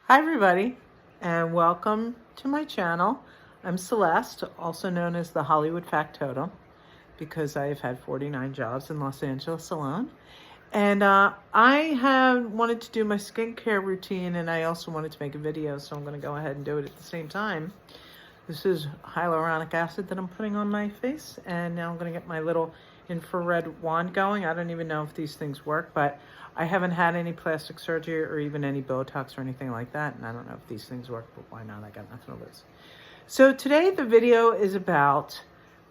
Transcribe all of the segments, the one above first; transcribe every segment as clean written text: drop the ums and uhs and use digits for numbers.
Hi everybody, and welcome to my channel. I'm Celeste, also known as the Hollywood Factotum, because I have had 49 jobs in Los Angeles alone. And I have wanted to do my skincare routine, and I also wanted to make a video, so I'm going to go ahead and do it at the same time. This is hyaluronic acid that I'm putting on my face, and now I'm going to get my little infrared wand going. I don't even know if these things work, but I haven't had any plastic surgery or even any Botox or anything like that, and I don't know if these things work, but why not? I got nothing to lose. So today the video is about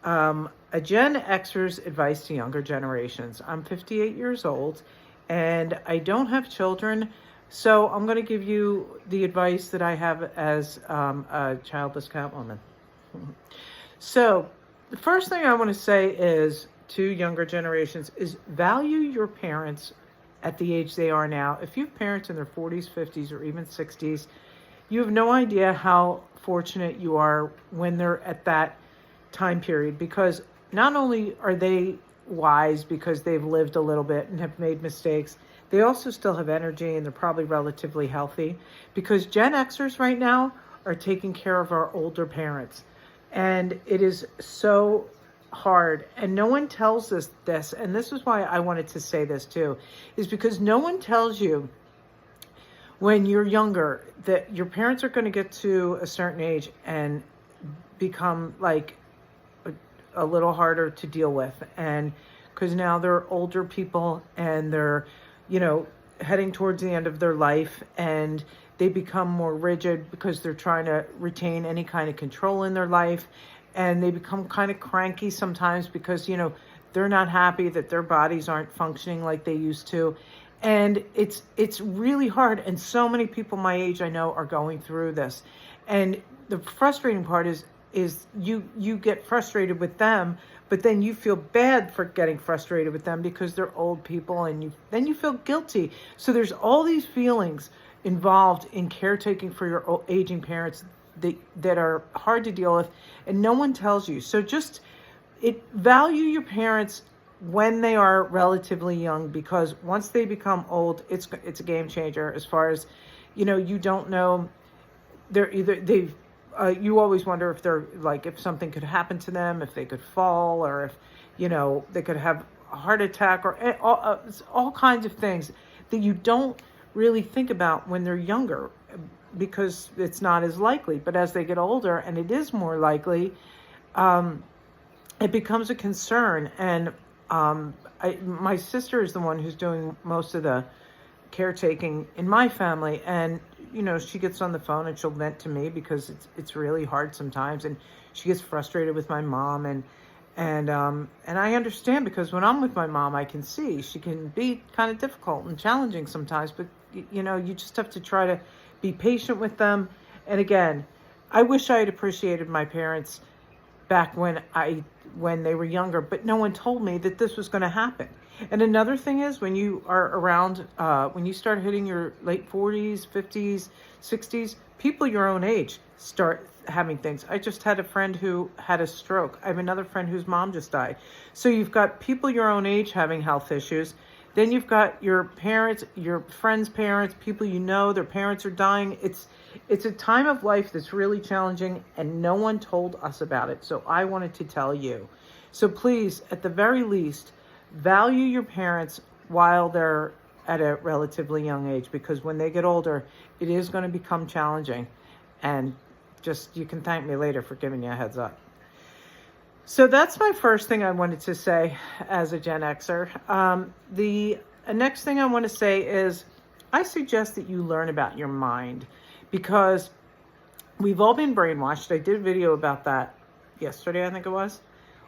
a Gen Xer's advice to younger generations. I'm 58 years old, and I don't have children, so I'm going to give you the advice that I have as a childless Catwoman. So the first thing I want to say is to younger generations is value your parents at the age they are now. If you have parents in their 40s, 50s, or even 60s, you have no idea how fortunate you are when they're at that time period, because not only are they wise because they've lived a little bit and have made mistakes, they also still have energy and they're probably relatively healthy, because Gen Xers right now are taking care of our older parents. And it is so hard, and no one tells us this, and this is why I wanted to say this too, is because no one tells you when you're younger that your parents are going to get to a certain age and become like a little harder to deal with, and because now they're older people and they're, heading towards the end of their life, and they become more rigid because they're trying to retain any kind of control in their life, and they become kind of cranky sometimes because they're not happy that their bodies aren't functioning like they used to. And it's really hard, and so many people my age I know are going through this. And the frustrating part is you get frustrated with them, but then you feel bad for getting frustrated with them because they're old people, and then you feel guilty. So there's all these feelings involved in caretaking for your aging parents that are hard to deal with, and no one tells you. So just value your parents when they are relatively young, because once they become old, it's a game changer. As far as you don't know, you always wonder if they're like, if something could happen to them, if they could fall, or if they could have a heart attack, or all kinds of things that you don't really think about when they're younger, because it's not as likely. But as they get older, and it is more likely, it becomes a concern. And my sister is the one who's doing most of the caretaking in my family, and she gets on the phone and she'll vent to me because it's really hard sometimes, and she gets frustrated with my mom, and I understand, because when I'm with my mom, I can see she can be kind of difficult and challenging sometimes, but you just have to try to be patient with them. And again, I wish I had appreciated my parents back when they were younger, but no one told me that this was going to happen. And another thing is, when you are around, when you start hitting your late 40s, 50s, 60s, people your own age start having things. I just had a friend who had a stroke. I have another friend whose mom just died. So you've got people your own age having health issues. Then you've got your parents, your friends' parents, people their parents are dying. It's a time of life that's really challenging, and no one told us about it. So I wanted to tell you. So please, at the very least, value your parents while they're at a relatively young age, because when they get older, it is going to become challenging. And you can thank me later for giving you a heads up. So that's my first thing I wanted to say as a Gen Xer. The next thing I want to say is, I suggest that you learn about your mind, because we've all been brainwashed. I did a video about that yesterday, I think it was.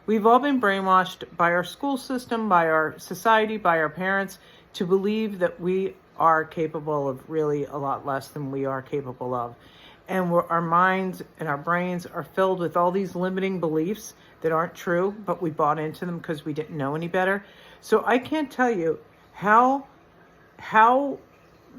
We've all been brainwashed by our school system, by our society, by our parents, to believe that we are capable of really a lot less than we are capable of. And our minds and our brains are filled with all these limiting beliefs that aren't true, but we bought into them because we didn't know any better. So I can't tell you how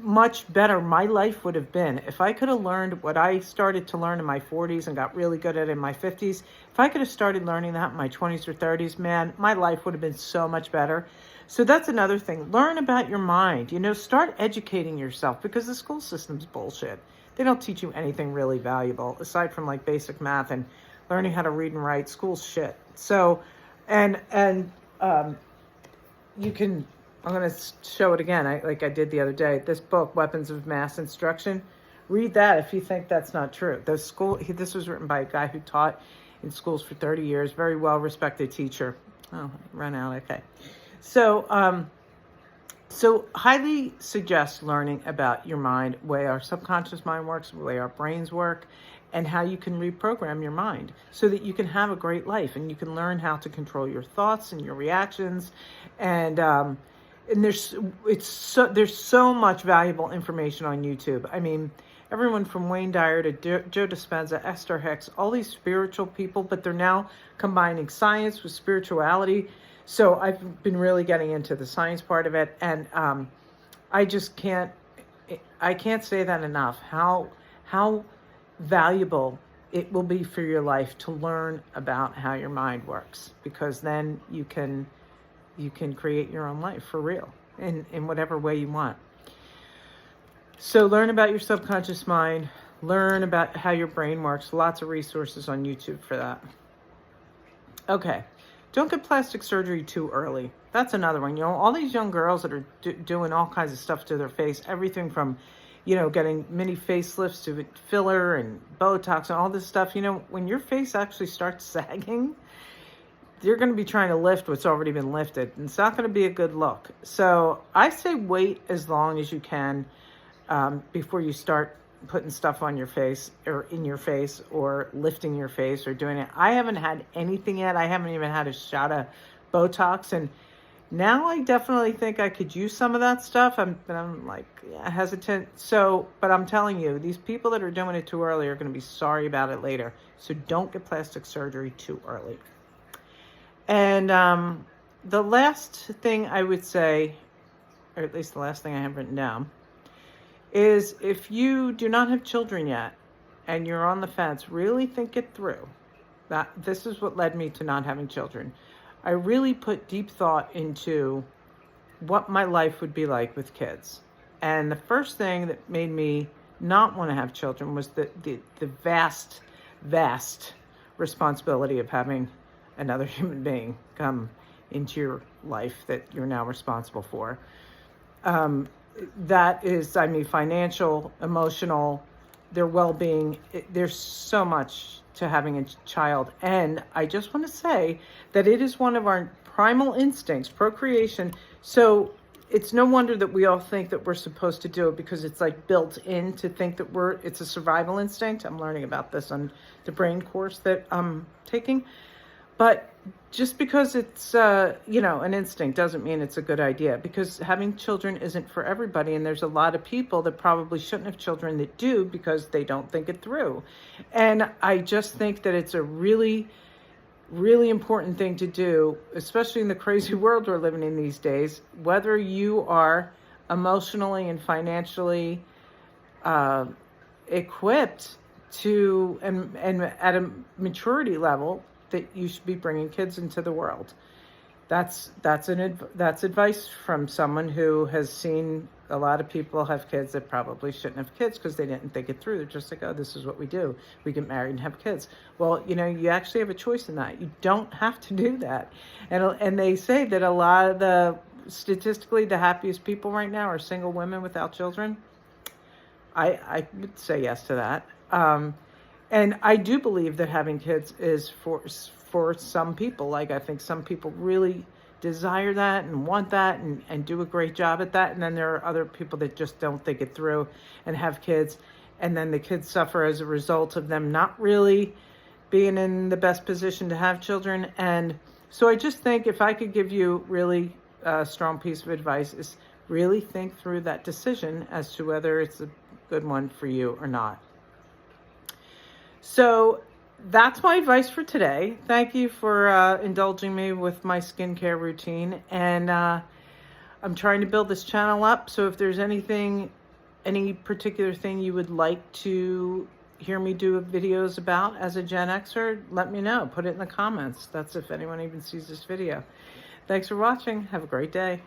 much better my life would have been if I could have learned what I started to learn in my 40s and got really good at it in my 50s. If I could have started learning that in my 20s or 30s, man, my life would have been so much better. So that's another thing. Learn about your mind. Start educating yourself, because the school system's bullshit. They don't teach you anything really valuable aside from like basic math and learning how to read and write. School's shit. So, and you can. I'm going to show it again. Like I did the other day. This book, Weapons of Mass Instruction. Read that if you think that's not true. This was written by a guy who taught in schools for 30 years. Very well respected teacher. Oh, run out. Okay. So highly suggest learning about your mind, the way our subconscious mind works, the way our brains work, and how you can reprogram your mind so that you can have a great life and you can learn how to control your thoughts and your reactions. And there's so much valuable information on YouTube. I mean, everyone from Wayne Dyer to Joe Dispenza, Esther Hicks, all these spiritual people, but they're now combining science with spirituality. So I've been really getting into the science part of it, and I can't say that enough, how valuable it will be for your life to learn about how your mind works, because then you can create your own life for real in whatever way you want. So learn about your subconscious mind, learn about how your brain works. Lots of resources on YouTube for that. Okay. Don't get plastic surgery too early. That's another one. All these young girls that are doing all kinds of stuff to their face, everything from, getting mini facelifts to filler and Botox and all this stuff. When your face actually starts sagging, you're going to be trying to lift what's already been lifted. And it's not going to be a good look. So I say wait as long as you can before you start putting stuff on your face or in your face or lifting your face or doing it. I haven't had anything yet. I haven't even had a shot of Botox, and now I definitely think I could use some of that stuff. I'm like hesitant. So, but I'm telling you, these people that are doing it too early are going to be sorry about it later. So don't get plastic surgery too early. And the last thing I would say, or at least the last thing I have written down, is if you do not have children yet and you're on the fence, really think it through. This is what led me to not having children. I really put deep thought into what my life would be like with kids. And the first thing that made me not want to have children was the vast, vast responsibility of having another human being come into your life that you're now responsible for. That is, financial, emotional, their well-being. There's so much to having a child. And I just want to say that it is one of our primal instincts, procreation. So it's no wonder that we all think that we're supposed to do it, because it's like built in to think that it's a survival instinct. I'm learning about this on the brain course that I'm taking. But just because it's, an instinct doesn't mean it's a good idea, because having children isn't for everybody. And there's a lot of people that probably shouldn't have children that do because they don't think it through. And I just think that it's a really, really important thing to do, especially in the crazy world we're living in these days, whether you are emotionally and financially equipped to, and at a maturity level, that you should be bringing kids into the world. That's advice from someone who has seen a lot of people have kids that probably shouldn't have kids because they didn't think it through. They're just like, oh, this is what we do. We get married and have kids. Well, you actually have a choice in that. You don't have to do that. And they say that a lot of statistically, the happiest people right now are single women without children. I would say yes to that. And I do believe that having kids is for some people. Like, I think some people really desire that and want that and do a great job at that. And then there are other people that just don't think it through and have kids. And then the kids suffer as a result of them not really being in the best position to have children. And so I just think if I could give you really a strong piece of advice, is really think through that decision as to whether it's a good one for you or not. So that's my advice for today. Thank you for indulging me with my skincare routine. And I'm trying to build this channel up. So if there's any particular thing you would like to hear me do videos about as a Gen Xer, let me know. Put it in the comments. That's if anyone even sees this video. Thanks for watching. Have a great day.